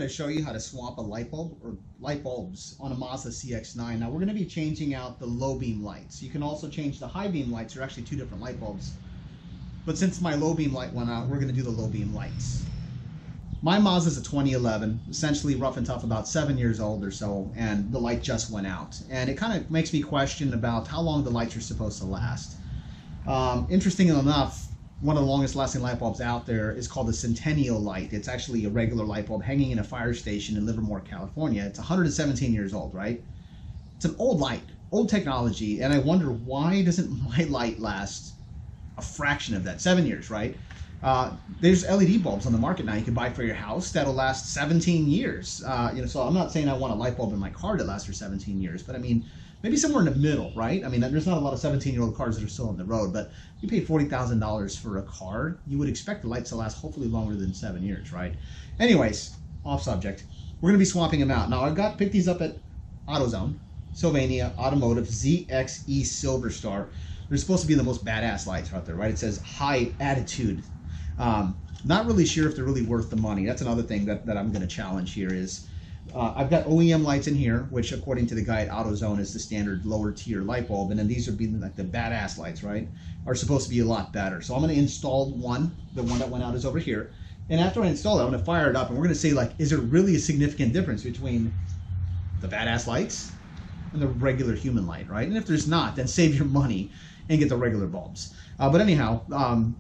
going to show you how to swap a light bulb or light bulbs on a Mazda CX-9. Now we're going to be changing out the low beam lights. You can also change the high beam lights. They're actually two different light bulbs. But since my low beam light went out, we're going to do the low beam lights. My Mazda is a 2011, essentially rough and tough, about 7 years old or so, and the light just went out. And it kind of makes me question about how long the lights are supposed to last. Interesting enough, one of the longest lasting light bulbs out there is called the Centennial light. It's actually a regular light bulb hanging in a fire station in Livermore, California. It's 117 years old, right? It's an old light, old technology, and I wonder why doesn't my light last a fraction of that? 7 years, right? There's LED bulbs on the market now you can buy for your house that'll last 17 years. So I'm not saying I want a light bulb in my car that lasts for 17 years, but I mean, maybe somewhere in the middle, right? I mean, there's not a lot of 17-year-old cars that are still on the road, but you pay $40,000 for a car, you would expect the lights to last hopefully longer than 7 years, right? Anyways, off subject. We're going to be swapping them out. Now, I've picked these up at AutoZone, Sylvania Automotive ZXE Silver Star. They're supposed to be the most badass lights out there, right? It says high attitude. Not really sure if they're really worth the money. That's another thing that I'm going to challenge here is I've got OEM lights in here, which according to the guy at AutoZone is the standard lower tier light bulb, and then these are being like the badass lights, right? Are supposed to be a lot better. So I'm going to install one. The one that went out is over here. And after I install it, I'm going to fire it up, and we're going to say, like, is there really a significant difference between the badass lights and the regular human light, right? And if there's not, then save your money and get the regular bulbs. But anyhow, I'm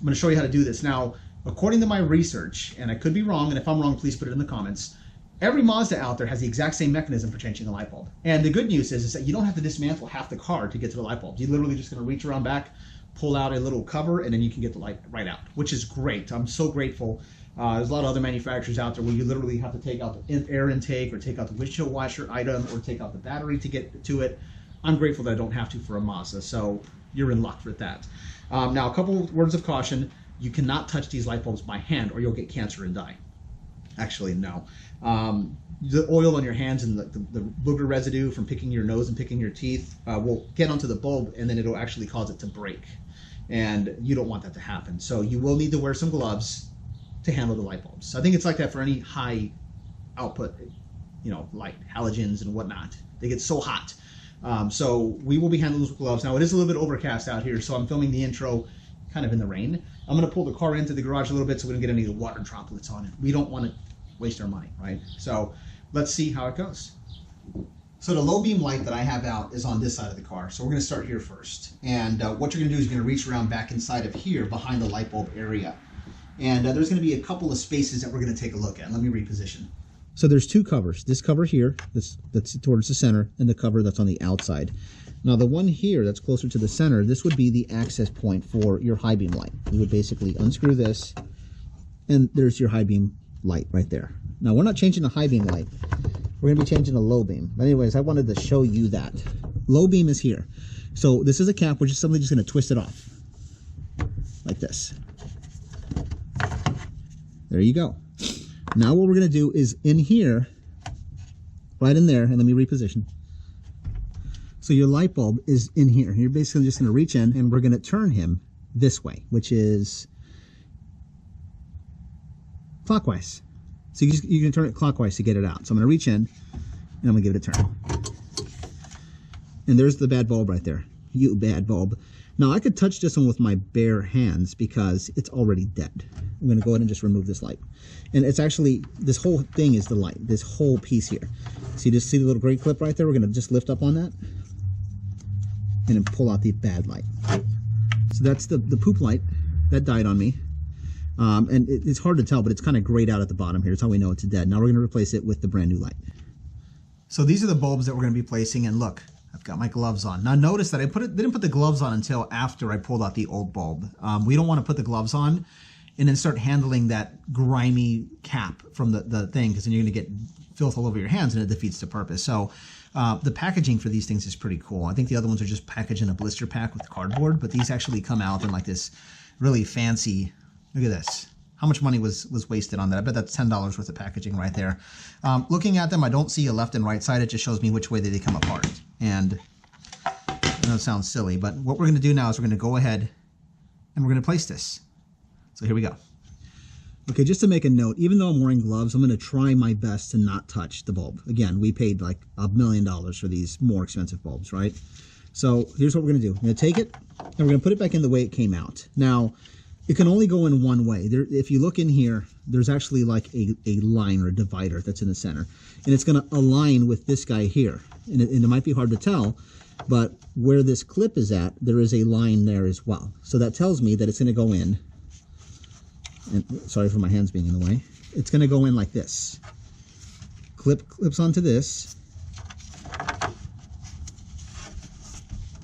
going to show you how to do this. Now, according to my research, and I could be wrong, and if I'm wrong, please put it in the comments, every Mazda out there has the exact same mechanism for changing the light bulb. And the good news is that you don't have to dismantle half the car to get to the light bulb. You're literally just going to reach around back, pull out a little cover, and then you can get the light right out, which is great. I'm so grateful. There's a lot of other manufacturers out there where you literally have to take out the air intake or take out the windshield washer item or take out the battery to get to it. I'm grateful that I don't have to for a Mazda, so you're in luck with that. Now, a couple words of caution. You cannot touch these light bulbs by hand or you'll get cancer and die. Actually, no. The oil on your hands and the booger residue from picking your nose and picking your teeth will get onto the bulb, and then it'll actually cause it to break. And you don't want that to happen. So you will need to wear some gloves to handle the light bulbs. I think it's like that for any high output, light, halogens and whatnot. They get so hot. So we will be handling those with gloves. Now, it is a little bit overcast out here, so I'm filming the intro kind of in the rain. I'm going to pull the car into the garage a little bit so we don't get any of the water droplets on it. We don't want to waste our money, right? So let's see how it goes. So the low beam light that I have out is on this side of the car. So we're going to start here first. And what you're going to do is you're going to reach around back inside of here behind the light bulb area. And there's going to be a couple of spaces that we're going to take a look at. Let me reposition. So there's two covers. This cover here, that's towards the center, and the cover that's on the outside. Now the one here that's closer to the center, this would be the access point for your high beam light. You would basically unscrew this, and there's your high beam light right there. Now we're not changing the high beam light. We're going to be changing the low beam. But anyways, I wanted to show you that. Low beam is here. So this is a cap. We're just simply just going to twist it off. Like this. There you go. Now what we're going to do is in here, right in there, and let me reposition. So your light bulb is in here. You're basically just going to reach in, and we're going to turn him this way, which is clockwise. So you can turn it clockwise to get it out. So I'm going to reach in, and I'm going to give it a turn. And there's the bad bulb right there. You bad bulb. Now I could touch this one with my bare hands because it's already dead. I'm going to go ahead and just remove this light. And it's actually, this whole thing is the light, this whole piece here. So you just see the little gray clip right there? We're going to just lift up on that and then pull out the bad light. So that's the poop light that died on me. And it's hard to tell, but it's kind of grayed out at the bottom here. That's how we know it's dead. Now we're going to replace it with the brand new light. So these are the bulbs that we're going to be placing, and look, I've got my gloves on. Now notice that I didn't put the gloves on until after I pulled out the old bulb. We don't want to put the gloves on and then start handling that grimy cap from the thing, because then you're going to get filth all over your hands and it defeats the purpose. So the packaging for these things is pretty cool. I think the other ones are just packaged in a blister pack with cardboard, but these actually come out in like this really fancy, look at this. How much money was wasted on that? I bet that's $10 worth of packaging right there. Looking at them, I don't see a left and right side. It just shows me which way they come apart. And I know it sounds silly, but what we're going to do now is we're going to go ahead and we're going to place this. So here we go. Okay, just to make a note, even though I'm wearing gloves, I'm going to try my best to not touch the bulb. Again, we paid like $1 million for these more expensive bulbs, right? So here's what we're going to do. I'm going to take it, and we're going to put it back in the way it came out. Now, it can only go in one way. If you look in here, there's actually like a line or a divider that's in the center. And it's going to align with this guy here. And it might be hard to tell, but where this clip is at, there is a line there as well. So that tells me that it's going to go in. And sorry for my hands being in the way. It's going to go in like this. Clips onto this.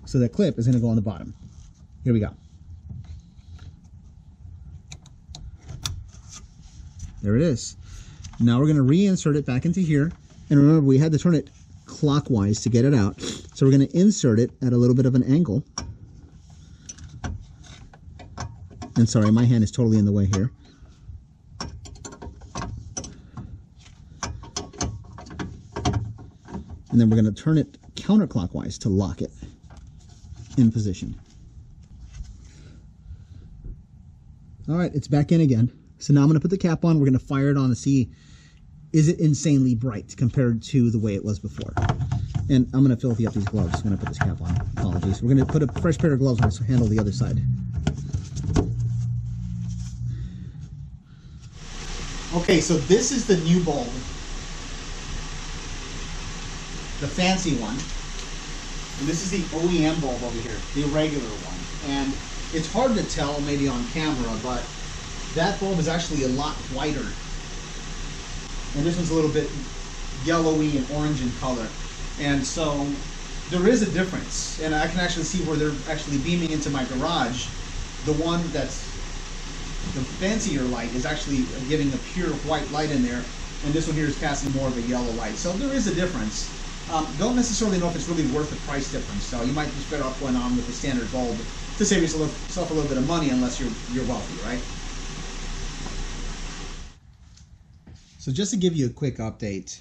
So that clip is going to go on the bottom. Here we go. There it is. Now we're going to reinsert it back into here. And remember, we had to turn it clockwise to get it out. So we're going to insert it at a little bit of an angle. And sorry, my hand is totally in the way here. And then we're going to turn it counterclockwise to lock it in position. All right, it's back in again. So now I'm going to put the cap on. We're going to fire it on to see, is it insanely bright compared to the way it was before? And I'm going to filthy up these gloves when I put this cap on. Apologies. We're going to put a fresh pair of gloves on to handle the other side. Okay, so this is the new bulb, the fancy one, and this is the OEM bulb over here, the regular one. And it's hard to tell maybe on camera, but that bulb is actually a lot whiter. And this one's a little bit yellowy and orange in color. And so there is a difference. And I can actually see where they're actually beaming into my garage. The one that's the fancier light is actually giving a pure white light in there, and this one here is casting more of a yellow light. So there is a difference. Don't necessarily know if it's really worth the price difference. So you might be better off going on with the standard bulb to save yourself a little bit of money, unless you're wealthy, right? So just to give you a quick update,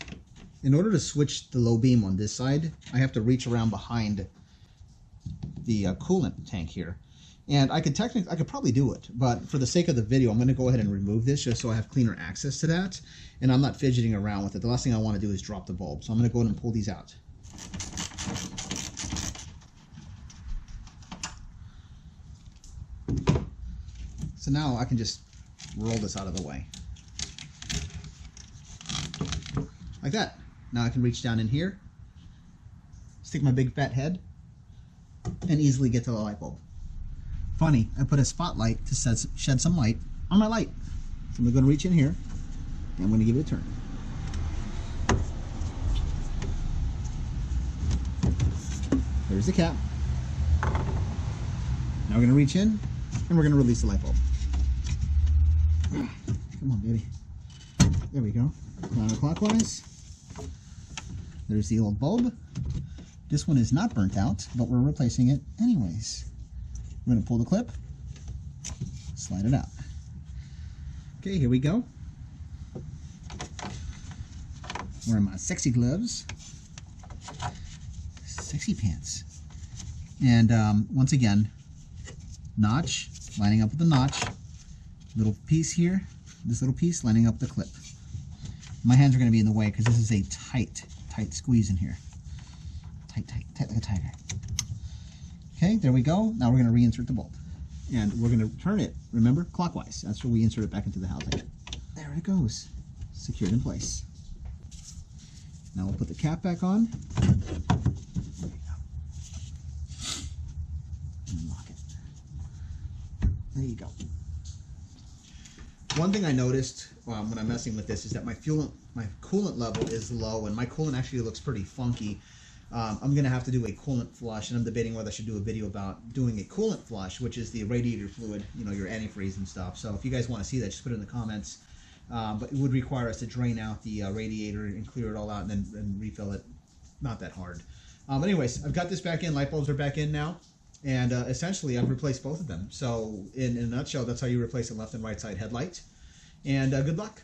in order to switch the low beam on this side, I have to reach around behind the coolant tank here. And I could probably do it, but for the sake of the video, I'm going to go ahead and remove this just so I have cleaner access to that, and I'm not fidgeting around with it. The last thing I want to do is drop the bulb, so I'm going to go ahead and pull these out. So now I can just roll this out of the way. Like that. Now I can reach down in here, stick my big fat head, and easily get to the light bulb. Funny, I put a spotlight to shed some light on my light. So I'm going to reach in here, and I'm going to give it a turn. There's the cap. Now we're going to reach in, and we're going to release the light bulb. Come on, baby. There we go. Counterclockwise. There's the old bulb. This one is not burnt out, but we're replacing it anyways. We're going to pull the clip, slide it out. Okay, here we go. Wearing my sexy gloves, sexy pants. And once again, notch, lining up with the notch, little piece here, this little piece lining up the clip. My hands are going to be in the way because this is a tight squeeze in here. Tight like a tiger. Okay, there we go. Now we're going to reinsert the bulb. And we're going to turn it, remember, clockwise. That's where we insert it back into the housing. There it goes. Secured in place. Now we'll put the cap back on. There you go. And lock it. There you go. One thing I noticed when I'm messing with this is that my coolant level is low, and my coolant actually looks pretty funky. I'm going to have to do a coolant flush, and I'm debating whether I should do a video about doing a coolant flush, which is the radiator fluid, you know, your antifreeze and stuff. So if you guys want to see that, just put it in the comments. But it would require us to drain out the radiator and clear it all out, and then refill it. Not that hard. But anyways, I've got this back in. Light bulbs are back in now. And essentially, I've replaced both of them. So in a nutshell, that's how you replace a left and right side headlight. And good luck.